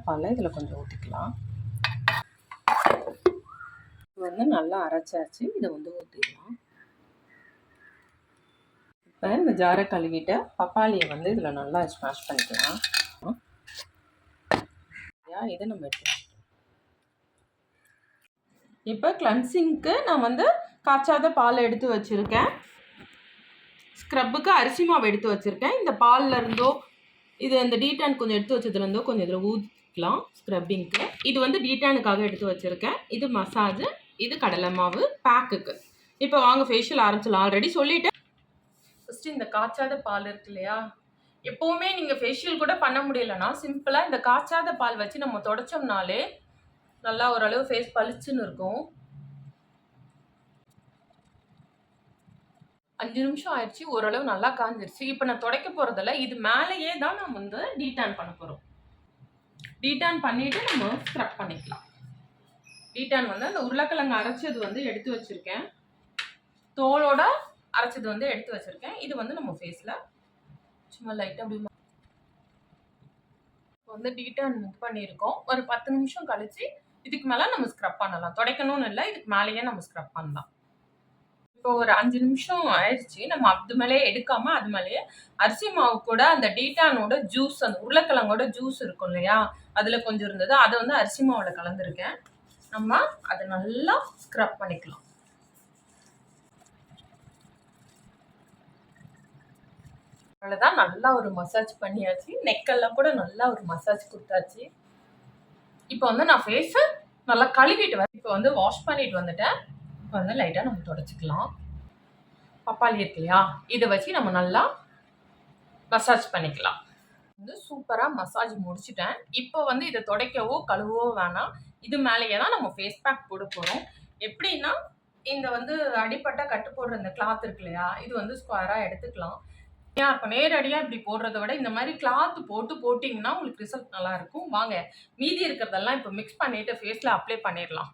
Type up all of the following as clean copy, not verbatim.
பாலை இதில் கொஞ்சம் ஊற்றிக்கலாம். இது நல்லா அரைச்சாச்சு. இதை ஊற்றிக்கலாம். இப்போ இந்த ஜாரை கழுவிட்டு பப்பாளியை இதில் நல்லா ஸ்மாஷ் பண்ணிக்கலாம். இதை நம்ம எடுத்து இப்போ கிளன்சிங்க்கு நான் காய்ச்சாத பால் எடுத்து வச்சுருக்கேன். ஸ்க்ரப்புக்கு அரிசி மாவு எடுத்து வச்சுருக்கேன். இந்த பாலில் இருந்தோ இது இந்த டீடான் கொஞ்சம் எடுத்து வச்சதுலேருந்தோ கொஞ்சம் இதில் ஊற்றிக்கலாம் ஸ்க்ரப்பிங்க்கு. இது டீடானுக்காக எடுத்து வச்சுருக்கேன். இது மசாஜ், இது கடலை மாவு பேக்குக்கு. இப்போ வாங்க ஃபேஷியல் ஆரம்பிச்சிடலாம். ஆல்ரெடி சொல்லிவிட்டேன். ஃபஸ்ட்டு இந்த காய்ச்சாத பால் இருக்கு இல்லையா, எப்போவுமே நீங்கள் ஃபேஷியல் கூட பண்ண முடியலன்னா சிம்பிளாக இந்த காய்ச்சாத பால் வச்சு நம்ம தொடச்சோம்னாலே நல்லா ஓரளவு ஃபேஸ் பளிச்சுன்னு இருக்கும். 5 நிமிஷம் ஆயிடுச்சு. ஓரளவு நல்லா காஞ்சிருச்சு. இப்போ நான் துடைக்க போகிறதில்ல. இது மேலேயே தான் நம்ம டீடான் பண்ண போகிறோம். டீடான் பண்ணிவிட்டு நம்ம ஸ்க்ரப் பண்ணிக்கலாம். டீடான் அந்த உருளைக்கிழங்கு அரைச்சது எடுத்து வச்சுருக்கேன். தோலோட அரைச்சது எடுத்து வச்சுருக்கேன். இது நம்ம ஃபேஸில் சும்மா லைட்டாக அப்படி டீடான் பண்ணியிருக்கோம். ஒரு 10 நிமிஷம் கழிச்சு இதுக்கு மேலே நம்ம ஸ்க்ரப் பண்ணலாம். துடைக்கணும்னு இல்லை, இதுக்கு மேலேயே நம்ம ஸ்க்ரப் பண்ணலாம். இப்போ ஒரு 5 நிமிஷம் ஆயிடுச்சு. நம்ம அது மேலேயே எடுக்காமல் அது மேலேயே அரிசி மாவு கூட அந்த டீடானோட ஜூஸ், அந்த உருளைக்கிழங்கோட ஜூஸ் இருக்கும் இல்லையா, அதில் கொஞ்சம் இருந்தது. அதை அரிசி மாவில் கலந்துருக்கேன். நம்ம அதை நல்லா ஸ்க்ரப் பண்ணிக்கலாம். அவ்வளோதான். நல்லா ஒரு மசாஜ் பண்ணியாச்சு. நெக்கெல்லாம் கூட நல்லா ஒரு மசாஜ் கொடுத்தாச்சு. இப்போ நான் ஃபேஸை நல்லா கழுவிட்டு வரேன். இப்போ வாஷ் பண்ணிட்டு வந்துட்டேன். இப்போ லைட்டாக நம்ம தொடச்சிக்கலாம். பப்பாளி இருக்கு இல்லையா, இதை வச்சு நம்ம நல்லா மசாஜ் பண்ணிக்கலாம். சூப்பராக மசாஜ் முடிச்சுட்டேன். இப்போ இதை துடைக்கவோ கழுவவோ வேணாம். இது மேலேயே தான் நம்ம ஃபேஸ் பேக் போட போகிறோம். எப்படின்னா இந்த அடிப்பட்ட கட்டு போடுற இந்த கிளாத் இருக்கு இல்லையா, இது ஸ்கொயராக எடுத்துக்கலாம். இப்போ நேரடியாக இப்படி போடுறத விட இந்த மாதிரி கிளாத் போட்டு போட்டிங்கன்னா உங்களுக்கு ரிசல்ட் நல்லா இருக்கும். வாங்க மீதி இருக்கிறதெல்லாம் இப்போ மிக்ஸ் பண்ணிட்டு ஃபேஸில் அப்ளை பண்ணிடலாம்.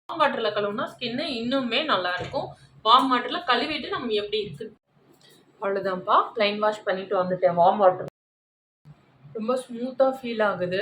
வார்ம் வாட்டரில் கழுவுனா ஸ்கின்னு இன்னுமே நல்லா இருக்கும். வார்ம் வாட்டரில் கழுவிட்டு நம்ம எப்படி இருக்கு அவ்வளோதான்ப்பா. ப்ளைன் வாஷ் பண்ணிட்டு வந்துட்டேன். வார்ம் வாட்டர் ரொம்ப ஸ்மூத்தாக ஃபீல் ஆகுது.